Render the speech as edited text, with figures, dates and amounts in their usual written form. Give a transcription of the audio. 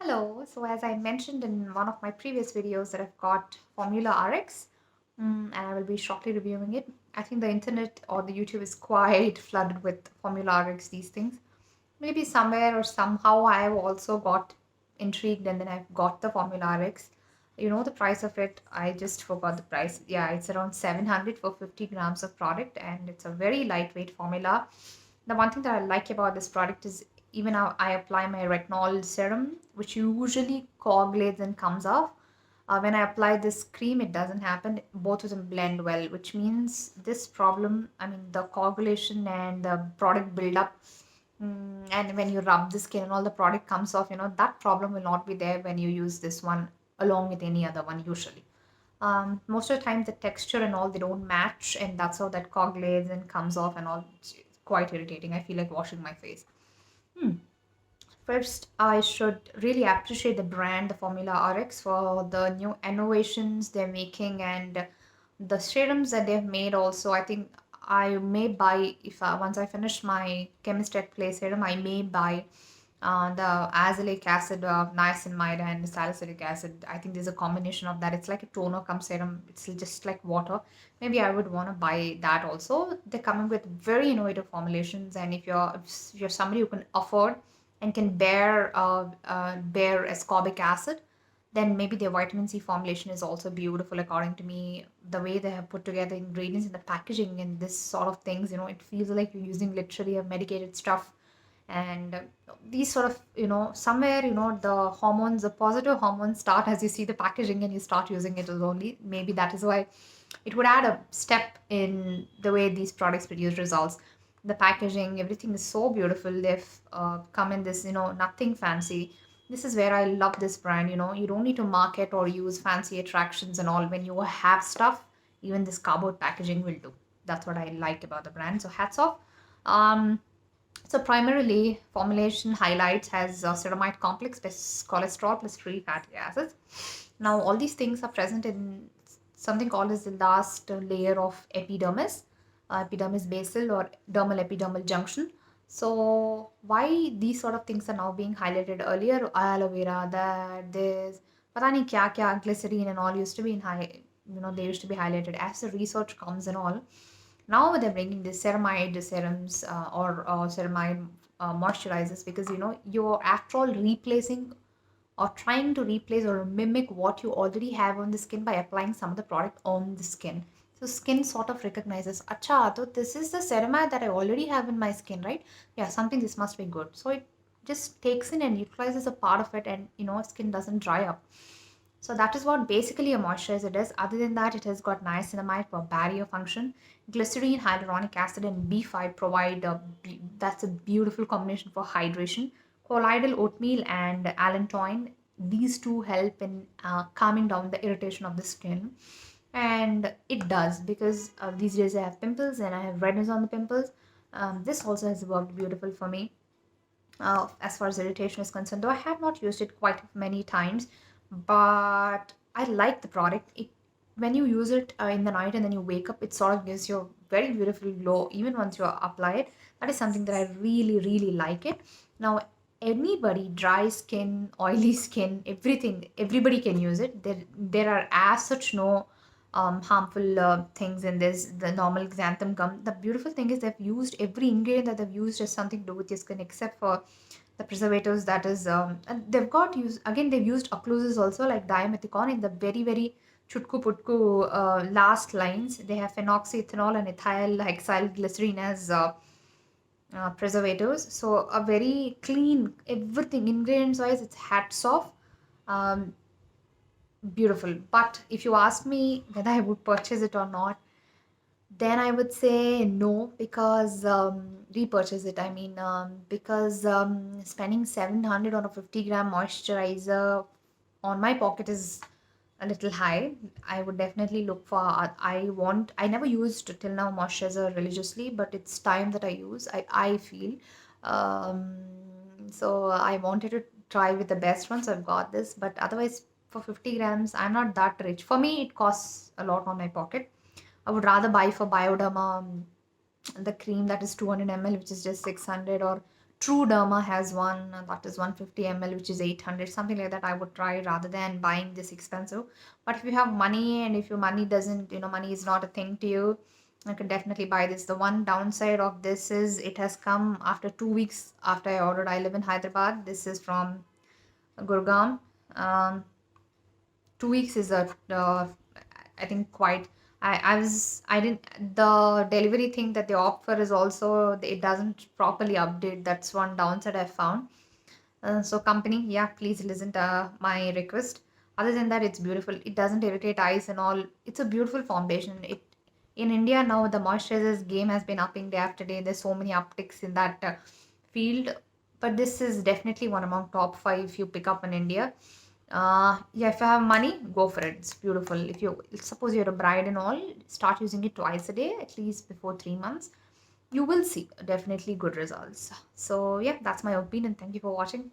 Hello. So as I mentioned in one of my previous videos that I've got Formula RX, and I will be shortly reviewing it. I think the internet or the YouTube is quite flooded with Formula RX, these things. Maybe somewhere or somehow I've also got intrigued and then I've got the Formula RX. You know the price of it, I just forgot the price. Yeah, it's around 700 for 50 grams of product and it's a very lightweight formula. The one thing that I like about this product is even now I apply my retinol serum, which usually coagulates and comes off. When I apply this cream, it doesn't happen. Both of them blend well, which means this problem, I mean, the coagulation and the product buildup, and when you rub the skin and all the product comes off, that problem will not be there when you use this one along with any other one usually. Most of the time, the texture and all they don't match, and that's how that coagulates and comes off and all. It's quite irritating. I feel like washing my face. Hmm. First, I should really appreciate the brand, the Formula RX, for the new innovations they're making and the serums that they've made. Also, I think I may buy if once I finish my chemist at play serum, I may buy the azelaic acid, niacinamide, and salicylic acid. I think there's a combination of that. It's like a toner cum serum. It's just like water. Maybe I would want to buy that also. They're coming with very innovative formulations, and if you're somebody who can afford and can bear ascorbic acid, then maybe their vitamin C formulation is also beautiful according to me. The way they have put together ingredients in the packaging and this sort of things, it feels like you're using literally a medicated stuff. And these sort of, somewhere, the hormones, the positive hormones start as you see the packaging and you start using it as only. Maybe that is why it would add a step in the way these products produce results. The packaging, everything is so beautiful. They've come in this, nothing fancy. This is where I love this brand. You don't need to market or use fancy attractions and all. When you have stuff, even this cardboard packaging will do. That's what I like about the brand. So hats off. Um, so primarily, formulation highlights has ceramide complex plus cholesterol plus free fatty acids. Now, all these things are present in something called as the last layer of epidermis basal or dermal epidermal junction. So, why these sort of things are now being highlighted? Earlier, aloe vera, that this, pata nahi kya kya, glycerine and all used to be in high, they used to be highlighted as the research comes and all. Now they're bringing the ceramide serums or ceramide moisturizers, because you're after all replacing or trying to replace or mimic what you already have on the skin by applying some of the product on the skin. So skin sort of recognizes, acha, so this is the ceramide that I already have in my skin, right? Yeah, something this must be good. So it just takes in and utilizes a part of it, and skin doesn't dry up. So that is what basically a moisturizer does. Other than that, it has got niacinamide for barrier function. Glycerine, hyaluronic acid, and B5 provide that's a beautiful combination for hydration. Colloidal oatmeal and allantoin, these two help in calming down the irritation of the skin. And it does, because these days I have pimples and I have redness on the pimples. This also has worked beautiful for me as far as irritation is concerned, though I have not used it quite many times, but I like the product. When you use it in the night and then you wake up, it sort of gives you a very beautiful glow even once you apply it. That is something that I really, really like it. Now, anybody, dry skin, oily skin, everything, everybody can use it. There are as such no harmful things in this. The normal xanthan gum. The beautiful thing is they've used every ingredient that they've used has something to do with your skin, except for the preservatives. That is, and they've got use again. They've used occluses also, like dimethicone in the very very chutku putku last lines. They have phenoxyethanol and ethyl hexyl glycerine as preservatives. So a very clean everything ingredients wise. It's hats off. Um, Beautiful. But if you ask me whether I would purchase it or not, then I would say no, because repurchase it. I mean, because spending 700 on a 50-gram moisturizer on my pocket is a little high. I would definitely look for. I never used till now moisturizer religiously, but it's time that I use. I feel. Um, so I wanted to try with the best one, so I've got this. But otherwise, for 50 grams, I'm not that rich. For me, it costs a lot on my pocket. I would rather buy for Bioderma the cream that is 200 ml, which is just 600, or True Derma has one that is 150 ml, which is 800, something like that. I would try rather than buying this expensive. But if you have money and if your money doesn't, money is not a thing to you, I could definitely buy this. The one downside of this is it has come after 2 weeks after I ordered. I live in Hyderabad. This is from Gurgaon. 2 weeks is I think quite. I didn't, the delivery thing that they offer is also, it doesn't properly update. That's one downside I found. So company, yeah, please listen to my request. Other than that, it's beautiful. It doesn't irritate eyes and all. It's a beautiful foundation. It In India now, the moisturizers game has been upping day after day. There's so many upticks in that field, but this is definitely one among top five if you pick up in India. Yeah, if you have money, go for it. It's beautiful. If you suppose you're a bride and all, start using it twice a day, at least before 3 months. You will see definitely good results. So yeah, that's my opinion. Thank you for watching.